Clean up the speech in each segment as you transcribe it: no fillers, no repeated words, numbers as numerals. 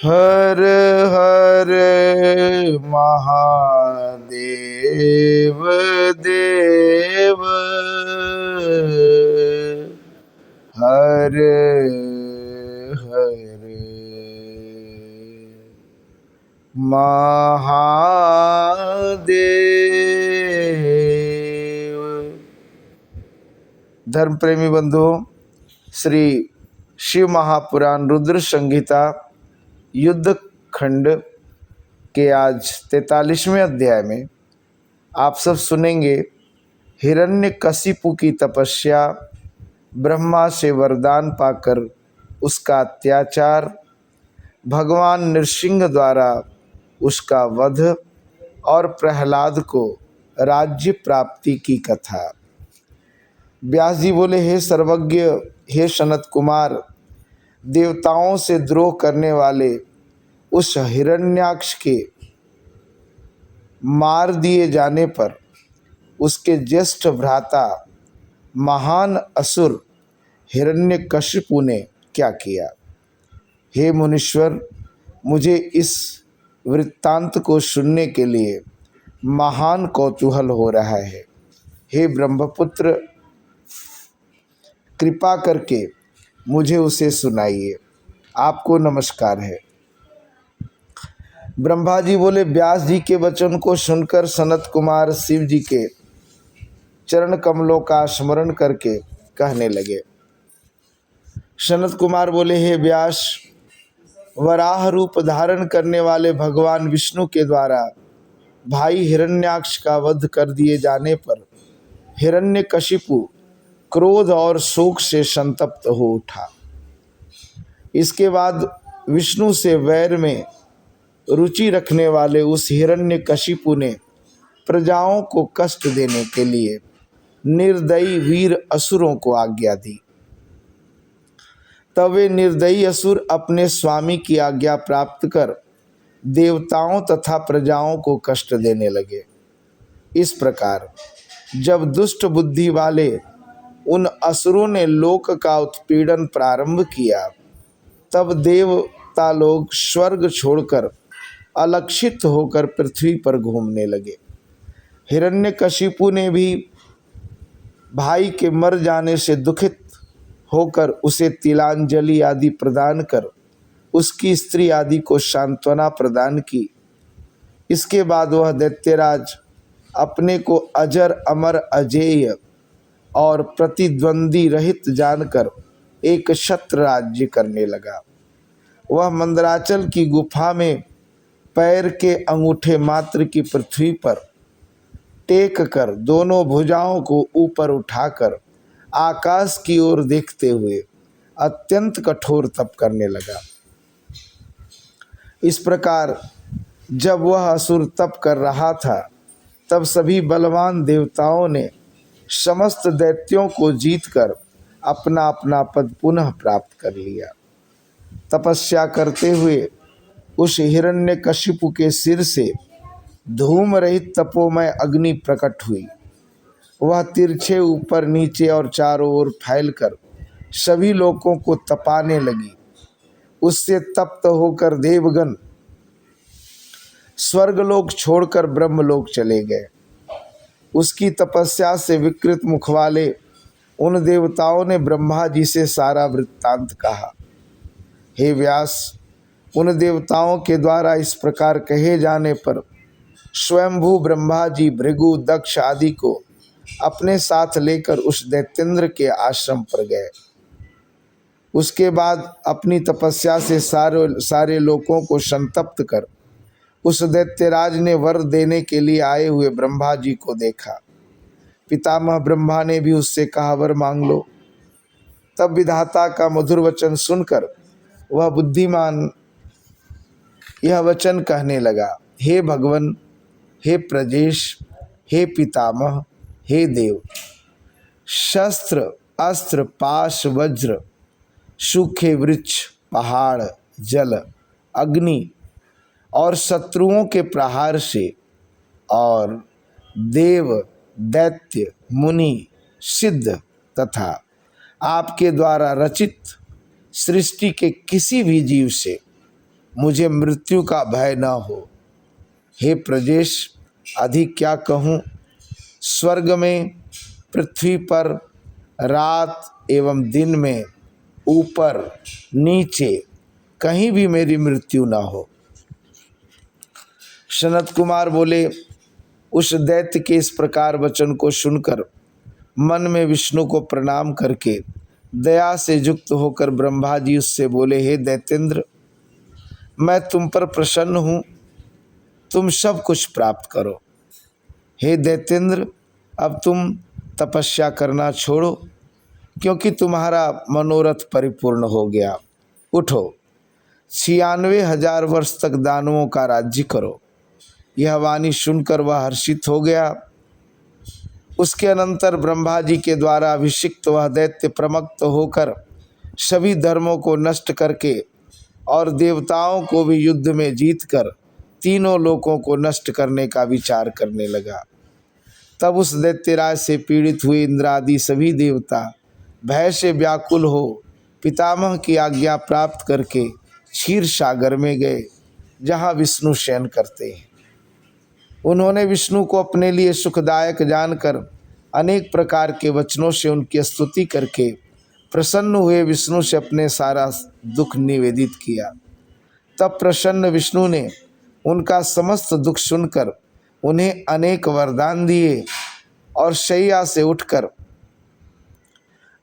हर हर महादेव देव हर हर महादेव। धर्म प्रेमी बंधुओं, श्री शिव महापुराण रुद्र संहिता युद्ध खंड के आज 43वें अध्याय में आप सब सुनेंगे हिरण्यकशिपु की तपस्या, ब्रह्मा से वरदान पाकर उसका अत्याचार, भगवान नृसिंह द्वारा उसका वध और प्रहलाद को राज्य प्राप्ति की कथा। व्यास जी बोले, हे सर्वज्ञ, हे सनत कुमार, देवताओं से द्रोह करने वाले उस हिरण्याक्ष के मार दिए जाने पर उसके ज्येष्ठ भ्राता महान असुर हिरण्यकशिपु ने क्या किया। हे मुनीश्वर, मुझे इस वृत्तांत को सुनने के लिए महान कौतूहल हो रहा है। हे ब्रह्मपुत्र, कृपा करके मुझे उसे सुनाइए। आपको नमस्कार है। ब्रह्मा जी बोले, व्यास जी के वचन को सुनकर सनत कुमार शिव जी के चरण कमलों का स्मरण करके कहने लगे। सनत कुमार बोले, हे व्यास, वराह रूप धारण करने वाले भगवान विष्णु के द्वारा भाई हिरण्याक्ष का वध कर दिए जाने पर हिरण्यकशिपु क्रोध और शोक से संतप्त हो उठा। इसके बाद विष्णु से वैर में रुचि रखने वाले उस हिरण्यकशिपु ने प्रजाओं को कष्ट देने के लिए निर्दयी वीर असुरों को आज्ञा दी। तब वे निर्दयी असुर अपने स्वामी की आज्ञा प्राप्त कर देवताओं तथा प्रजाओं को कष्ट देने लगे। इस प्रकार जब दुष्ट बुद्धि वाले उन असुरों ने लोक का उत्पीड़न प्रारंभ किया, तब देवता लोग स्वर्ग छोड़कर अलक्षित होकर पृथ्वी पर घूमने लगे। हिरण्यकशिपु ने भी भाई के मर जाने से दुखित होकर उसे तिलांजलि आदि प्रदान कर उसकी स्त्री आदि को सांत्वना प्रदान की। इसके बाद वह दैत्यराज अपने को अजर अमर अजेय और प्रतिद्वंदी रहित जानकर एक क्षत्र राज्य करने लगा। वह मंदराचल की गुफा में पैर के अंगूठे मात्र की पृथ्वी पर टेक कर दोनों भुजाओं को ऊपर उठाकर आकाश की ओर देखते हुए अत्यंत कठोर तप करने लगा। इस प्रकार जब वह असुर तप कर रहा था, तब सभी बलवान देवताओं ने समस्त दैत्यों को जीतकर अपना अपना पद पुनः प्राप्त कर लिया। तपस्या करते हुए उस हिरण्यकशिपु के सिर से धूम रहित तपोमय अग्नि प्रकट हुई। वह तिरछे ऊपर नीचे और चारों ओर फैलकर सभी लोगों को तपाने लगी। उससे तप्त होकर देवगण स्वर्गलोक छोड़कर ब्रह्मलोक चले गए। उसकी तपस्या से विकृत मुख वाले उन देवताओं ने ब्रह्मा जी से सारा वृत्तांत कहा। हे व्यास, उन देवताओं के द्वारा इस प्रकार कहे जाने पर स्वयंभू ब्रह्मा जी भृगु दक्ष आदि को अपने साथ लेकर उस दैत्येंद्र के आश्रम पर गए। उसके बाद अपनी तपस्या से सारे लोगों को संतप्त कर उस दैत्यराज ने वर देने के लिए आए हुए ब्रह्मा जी को देखा। पितामह ब्रह्मा ने भी उससे कहा, वर मांग लो। तब विधाता का मधुर वचन सुनकर वह बुद्धिमान यह वचन कहने लगा, हे भगवन, हे प्रजेश, हे पितामह, हे देव, शस्त्र अस्त्र पाश वज्र सूखे वृक्ष पहाड़ जल अग्नि और शत्रुओं के प्रहार से और देव दैत्य मुनि सिद्ध तथा आपके द्वारा रचित सृष्टि के किसी भी जीव से मुझे मृत्यु का भय न हो। हे प्रजेश, अधिक क्या कहूँ। स्वर्ग में, पृथ्वी पर, रात एवं दिन में, ऊपर नीचे, कहीं भी मेरी मृत्यु न हो। सनत कुमार बोले, उस दैत्य के इस प्रकार वचन को सुनकर मन में विष्णु को प्रणाम करके दया से युक्त होकर ब्रह्मा जी उससे बोले, हे दैत्येंद्र, मैं तुम पर प्रसन्न हूँ, तुम सब कुछ प्राप्त करो। हे दैत्येंद्र, अब तुम तपस्या करना छोड़ो, क्योंकि तुम्हारा मनोरथ परिपूर्ण हो गया। उठो, 96,000 वर्ष तक दानवों का राज्य करो। यह वाणी सुनकर वह हर्षित हो गया। उसके अनंतर ब्रह्मा जी के द्वारा अभिषिक्त वह दैत्य प्रमत्त होकर सभी धर्मों को नष्ट करके और देवताओं को भी युद्ध में जीतकर तीनों लोकों को नष्ट करने का विचार करने लगा। तब उस दैत्यराज से पीड़ित हुए इंद्र आदि सभी देवता भय से व्याकुल हो पितामह की आज्ञा प्राप्त करके क्षीर सागर में गए, जहाँ विष्णु शयन करते हैं। उन्होंने विष्णु को अपने लिए सुखदायक जानकर अनेक प्रकार के वचनों से उनकी स्तुति करके प्रसन्न हुए विष्णु से अपने सारा दुख निवेदित किया। तब प्रसन्न विष्णु ने उनका समस्त दुख सुनकर उन्हें अनेक वरदान दिए और शैया से उठकर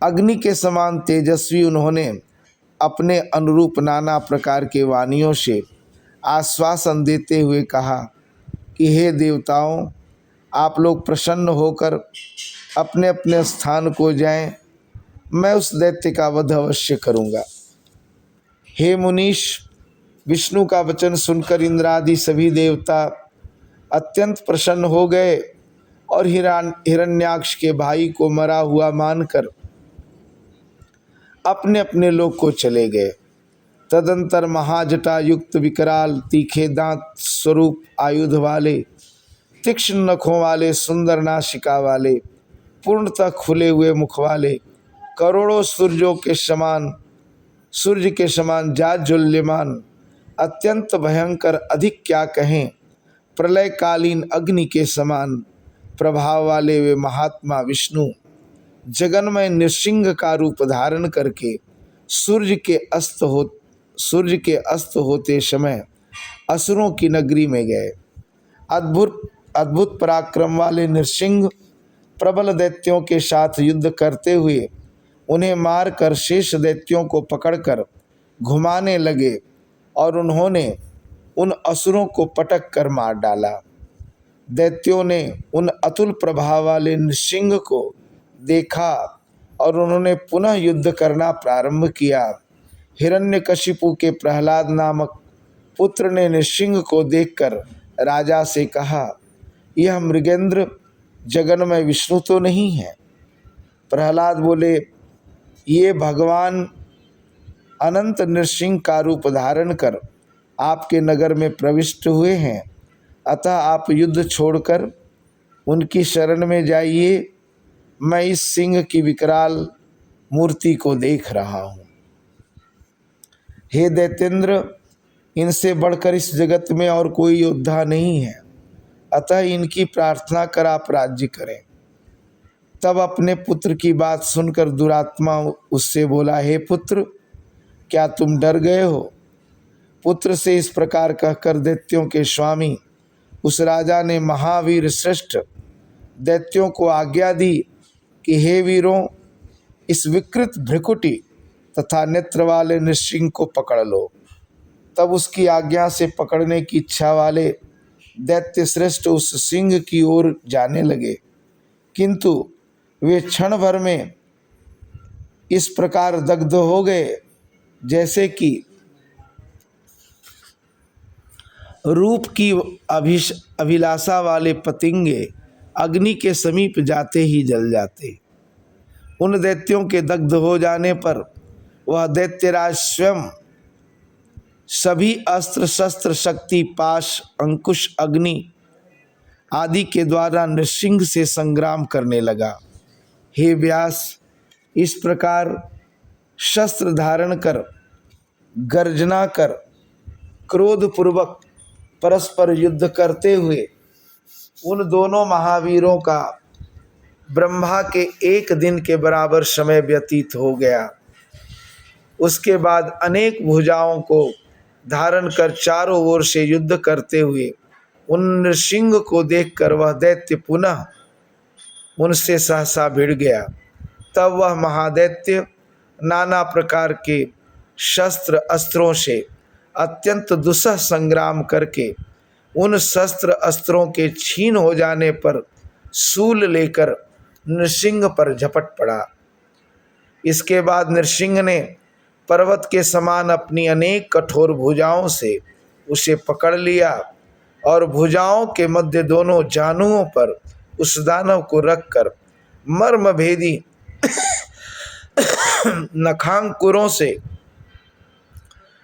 अग्नि के समान तेजस्वी उन्होंने अपने अनुरूप नाना प्रकार के वाणियों से आश्वासन देते हुए कहा कि हे देवताओं, आप लोग प्रसन्न होकर अपने अपने स्थान को जाएं, मैं उस दैत्य का वध अवश्य करूँगा। हे मुनीश, विष्णु का वचन सुनकर इंद्र आदि सभी देवता अत्यंत प्रसन्न हो गए और हिरण्याक्ष के भाई को मरा हुआ मानकर अपने अपने लोक को चले गए। तदंतर महाजटा युक्त विकराल तीखे दांत स्वरूप आयुध वाले, तीक्ष्ण नखों वाले, सुंदर नासिका वाले, पूर्णतः खुले हुए मुख वाले, करोड़ों सूर्य के समान जाज्वल्यमान, अत्यंत भयंकर, अधिक क्या कहें, प्रलयकालीन अग्नि के समान प्रभाव वाले वे महात्मा विष्णु जगन्मय नृसिंह का रूप धारण करके सूर्य के अस्त होते समय असुरों की नगरी में गए। अद्भुत पराक्रम वाले नृसिंह प्रबल दैत्यों के साथ युद्ध करते हुए उन्हें मारकर शेष दैत्यों को पकड़कर घुमाने लगे और उन्होंने उन असुरों को पटक कर मार डाला। दैत्यों ने उन अतुल प्रभाव वाले नृसिंह को देखा और उन्होंने पुनः युद्ध करना प्रारंभ किया। हिरण्यकशिपु के प्रहलाद नामक पुत्र ने नृसिंह को देखकर राजा से कहा, यह मृगेंद्र जगन्मय विष्णु तो नहीं है। प्रहलाद बोले, ये भगवान अनंत नृसिंह का रूप धारण कर आपके नगर में प्रविष्ट हुए हैं, अतः आप युद्ध छोड़कर उनकी शरण में जाइए। मैं इस सिंह की विकराल मूर्ति को देख रहा हूँ। हे दैत्येंद्र, इनसे बढ़कर इस जगत में और कोई योद्धा नहीं है, अतः इनकी प्रार्थना कर आप राज्य करें। तब अपने पुत्र की बात सुनकर दुरात्मा उससे बोला, हे पुत्र, क्या तुम डर गए हो? पुत्र से इस प्रकार कहकर दैत्यों के स्वामी उस राजा ने महावीर श्रेष्ठ दैत्यों को आज्ञा दी कि हे वीरों, इस विकृत भ्रिकुटी तथा नेत्र वाले नृसिंह को पकड़ लो। तब उसकी आज्ञा से पकड़ने की इच्छा वाले दैत्य श्रेष्ठ उस सिंह की ओर जाने लगे, किंतु वे क्षण भर में इस प्रकार दग्ध हो गए जैसे कि रूप की अभिलाषा वाले पतंगे अग्नि के समीप जाते ही जल जाते। उन दैत्यों के दग्ध हो जाने पर वह दैत्यराज स्वयं सभी अस्त्र शस्त्र शक्ति पाश अंकुश अग्नि आदि के द्वारा नृसिंह से संग्राम करने लगा। हे व्यास, इस प्रकार शस्त्र धारण कर गर्जना कर क्रोधपूर्वक परस्पर युद्ध करते हुए उन दोनों महावीरों का ब्रह्मा के एक दिन के बराबर समय व्यतीत हो गया। उसके बाद अनेक भुजाओं को धारण कर चारों ओर से युद्ध करते हुए उन नृसिंह को देखकर वह दैत्य पुनः उनसे सहसा भिड़ गया। तब वह महादैत्य नाना प्रकार के शस्त्र अस्त्रों से अत्यंत दुस्सह संग्राम करके उन शस्त्र अस्त्रों के छीन हो जाने पर शूल लेकर नृसिंह पर झपट पड़ा। इसके बाद नृसिंह ने पर्वत के समान अपनी अनेक कठोर भुजाओं से उसे पकड़ लिया और भुजाओं के मध्य दोनों जानुओं पर उस दानव को रखकर मर्मभेदी नखांकुरों से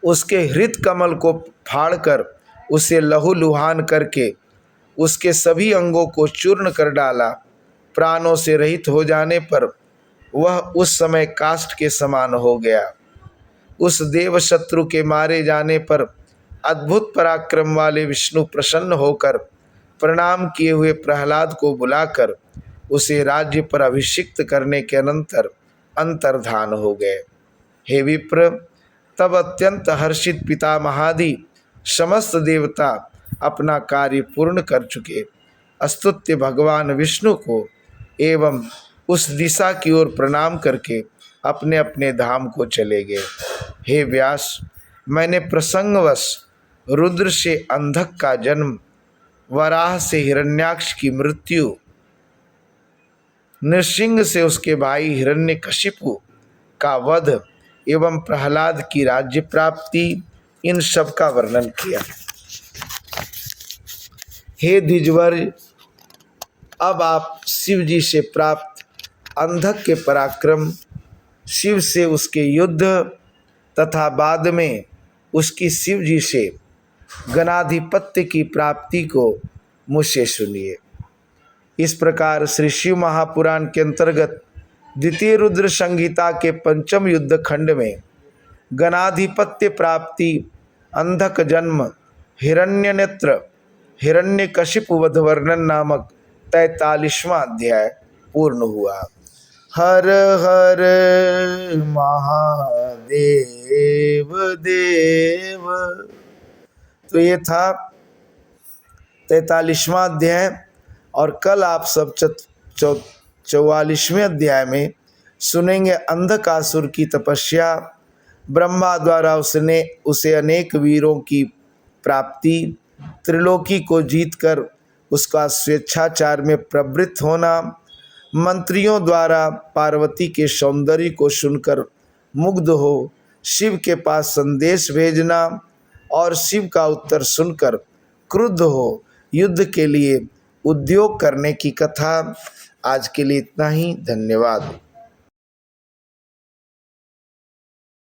उसके हृत कमल को फाड़कर उसे लहूलुहान करके उसके सभी अंगों को चूर्ण कर डाला। प्राणों से रहित हो जाने पर वह उस समय काष्ठ के समान हो गया। उस देव शत्रु के मारे जाने पर अद्भुत पराक्रम वाले विष्णु प्रसन्न होकर प्रणाम किए हुए प्रहलाद को बुलाकर उसे राज्य पर अभिषिक्त करने के अनंतर अंतर्धान हो गए। हे विप्र, तब अत्यंत हर्षित पितामहादि समस्त देवता अपना कार्य पूर्ण कर चुके स्तुत्य भगवान विष्णु को एवं उस दिशा की ओर प्रणाम करके अपने अपने धाम को चले गए। हे व्यास, मैंने प्रसंगवश रुद्र से अंधक का जन्म, वराह से हिरण्याक्ष की मृत्यु, नृसिंह से उसके भाई हिरण्यकशिपु का वध एवं प्रहलाद की राज्य प्राप्ति, इन सब का वर्णन किया। हे द्विजवर, अब आप शिव जी से प्राप्त अंधक के पराक्रम, शिव से उसके युद्ध तथा बाद में उसकी शिव जी से गणाधिपत्य की प्राप्ति को मुझसे सुनिए। इस प्रकार श्री शिव महापुराण के अंतर्गत द्वितीय रुद्र संहिता के पंचम युद्ध खंड में गणाधिपत्य प्राप्ति, अंधक जन्म, हिरण्यनेत्र, हिरण्यकशिपु वध वर्णन नामक 43वां अध्याय पूर्ण हुआ। हर हर महादेव देव। तो ये था 43वां अध्याय और कल आप सब 44वें अध्याय में सुनेंगे अंधकासुर की तपस्या, ब्रह्मा द्वारा उसे अनेक वीरों की प्राप्ति, त्रिलोकी को जीतकर उसका स्वेच्छाचार में प्रवृत्त होना, मंत्रियों द्वारा पार्वती के सौंदर्य को सुनकर मुग्ध हो शिव के पास संदेश भेजना और शिव का उत्तर सुनकर क्रुद्ध हो युद्ध के लिए उद्योग करने की कथा। आज के लिए इतना ही। धन्यवाद।